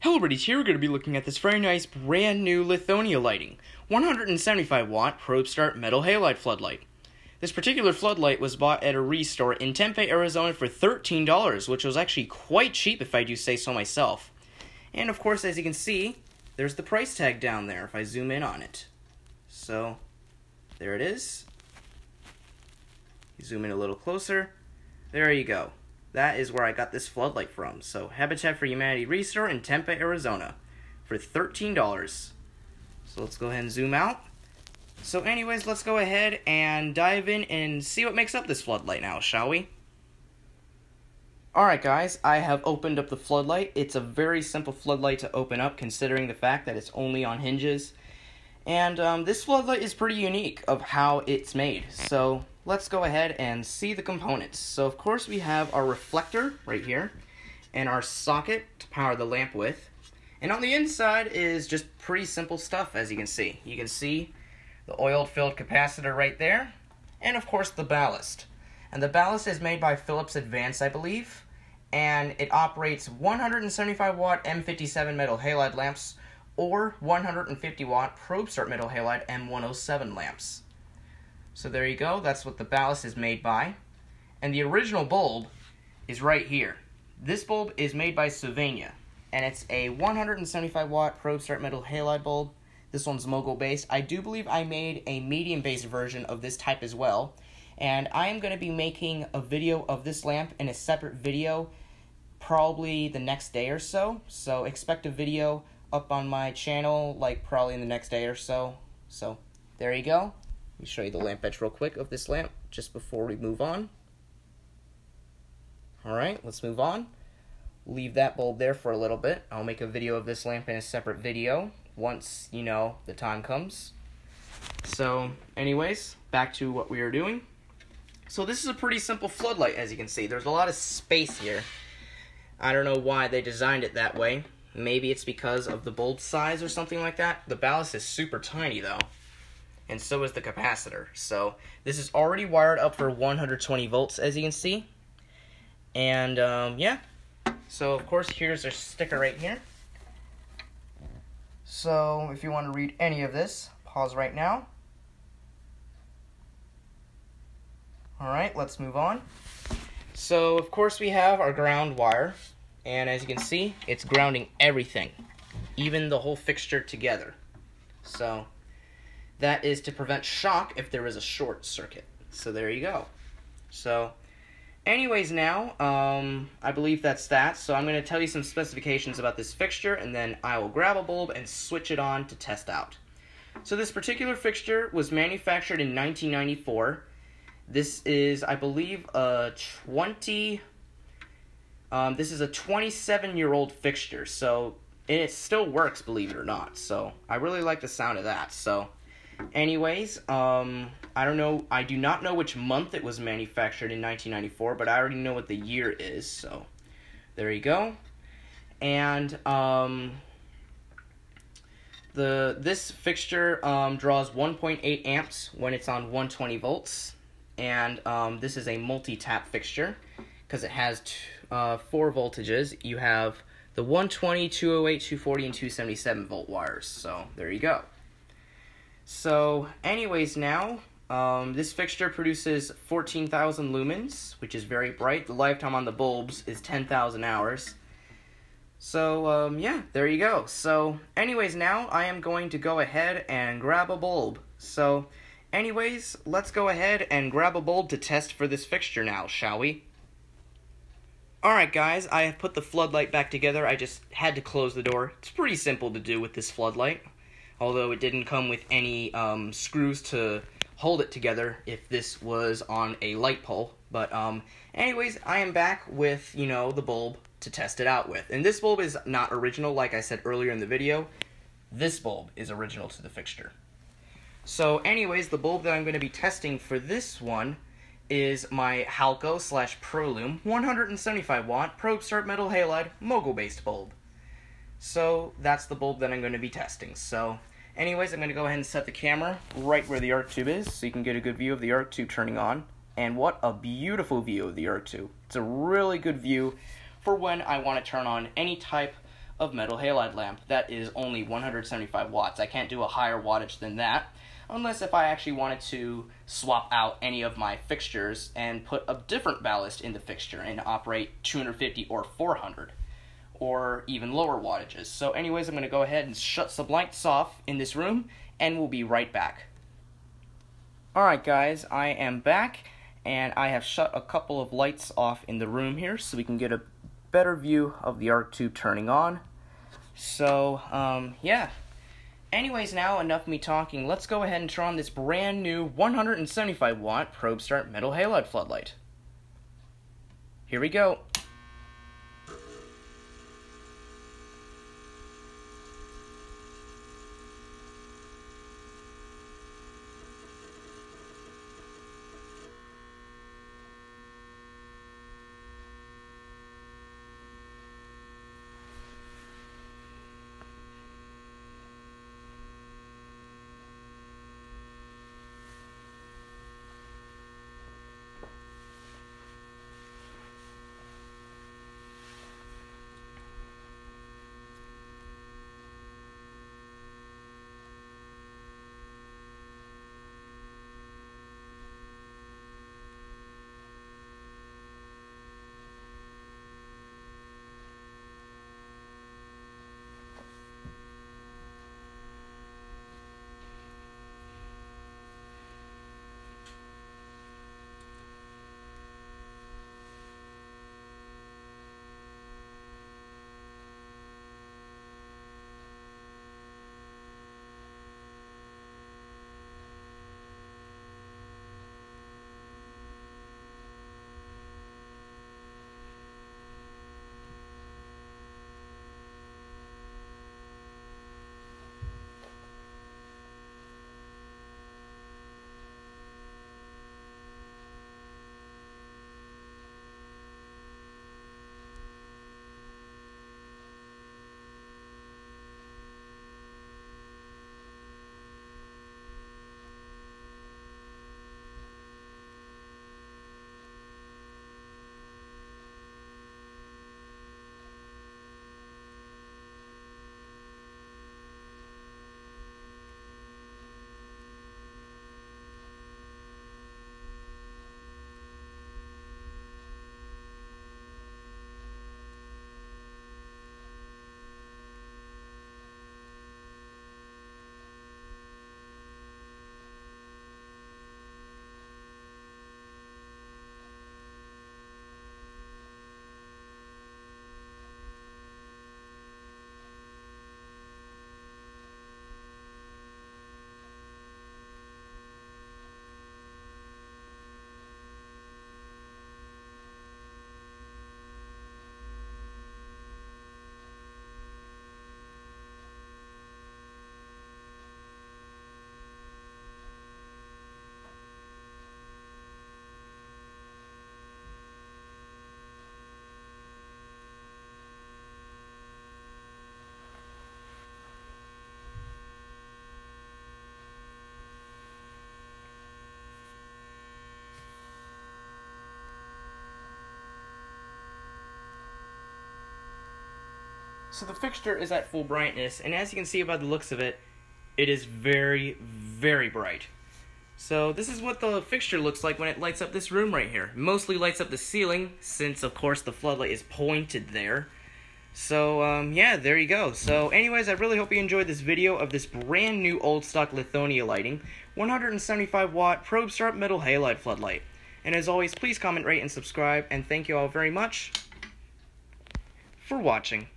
Hello buddies, here we're going to be looking at this very nice brand new Lithonia lighting, 175 watt probe start metal halide floodlight. This particular floodlight was bought at a restore in Tempe, Arizona for $13, which was actually quite cheap if I do say so myself. And of course, as you can see, there's the price tag down there if I zoom in on it. So, there it is. You zoom in a little closer. There you go. That is where I got this floodlight from. So, Habitat for Humanity Restore in Tempe, Arizona for $13. So, let's go ahead and zoom out. So, anyways, let's go ahead and dive in and see what makes up this floodlight now, shall we? Alright guys, I have opened up the floodlight. It's a very simple floodlight to open up considering the fact that it's only on hinges. And this floodlight is pretty unique of how it's made. So, let's go ahead and see the components. So of course we have our reflector right here and our socket to power the lamp with. And on the inside is just pretty simple stuff, as you can see. You can see the oil-filled capacitor right there, and of course the ballast. And the ballast is made by Philips Advance, I believe, and it operates 175 watt M57 metal halide lamps or 150 watt probe start metal halide M107 lamps. So there you go, that's what the ballast is made by. And the original bulb is right here. This bulb is made by Slovenia, and it's a 175 watt probe start metal halide bulb. This one's mogul based. I do believe I made a medium based version of this type as well. And I am going to be making a video of this lamp in a separate video probably the next day or so. So expect a video up on my channel like probably in the next day or so. So there you go. Let me show you the lamp edge real quick of this lamp just before we move on. Alright, let's move on. Leave that bulb there for a little bit. I'll make a video of this lamp in a separate video once, the time comes. So, anyways, back to what we are doing. So this is a pretty simple floodlight, as you can see. There's a lot of space here. I don't know why they designed it that way. Maybe it's because of the bulb size or something like that. The ballast is super tiny, though. And so is the capacitor. So this is already wired up for 120 volts, as you can see. And yeah. So of course here's our sticker right here. So if you want to read any of this, pause right now. Alright, let's move on. So of course we have our ground wire. And as you can see, it's grounding everything. Even the whole fixture together. So that is to prevent shock if there is a short circuit. So there you go. So anyways now, I believe that's that. So I'm going to tell you some specifications about this fixture, and then I will grab a bulb and switch it on to test out. So this particular fixture was manufactured in 1994. This is, I believe, this is a 27-year-old fixture. So it still works, believe it or not. So I really like the sound of that. So anyways, I don't know, I do not know which month it was manufactured in 1994, but I already know what the year is, so there you go. And this fixture draws 1.8 amps when it's on 120 volts, and this is a multi-tap fixture because it has 4 voltages. You have the 120, 208, 240, and 277 volt wires, so there you go. So, anyways now, this fixture produces 14,000 lumens, which is very bright. The lifetime on the bulbs is 10,000 hours. So, yeah, there you go. So, anyways now, I am going to go ahead and grab a bulb. So, anyways, let's go ahead and grab a bulb to test for this fixture now, shall we? Alright guys, I have put the floodlight back together. I just had to close the door. It's pretty simple to do with this floodlight, although it didn't come with any screws to hold it together if this was on a light pole. But anyways, I am back with, the bulb to test it out with. And this bulb is not original, like I said earlier in the video. This bulb is original to the fixture. So anyways, the bulb that I'm going to be testing for this one is my Halco / ProLume 175 watt probe start metal halide mogul based bulb. So that's the bulb that I'm going to be testing. So anyways, I'm going to go ahead and set the camera right where the arc tube is so you can get a good view of the arc tube turning on. And what a beautiful view of the arc tube. It's a really good view for when I want to turn on any type of metal halide lamp that is only 175 watts. I can't do a higher wattage than that, unless if I actually wanted to swap out any of my fixtures and put a different ballast in the fixture and operate 250 or 400, or even lower wattages. So anyways, I'm going to go ahead and shut some lights off in this room, and we'll be right back. Alright guys, I am back, and I have shut a couple of lights off in the room here so we can get a better view of the arc tube turning on. So, yeah. Anyways, now enough of me talking. Let's go ahead and turn on this brand new 175 watt probe start metal halide floodlight. Here we go. So the fixture is at full brightness, and as you can see by the looks of it, it is very, very bright. So this is what the fixture looks like when it lights up this room right here. Mostly lights up the ceiling, since of course the floodlight is pointed there. So yeah, there you go. So anyways, I really hope you enjoyed this video of this brand new old stock Lithonia lighting, 175 watt probe start metal halide floodlight. And as always, please comment, rate, and subscribe, and thank you all very much for watching.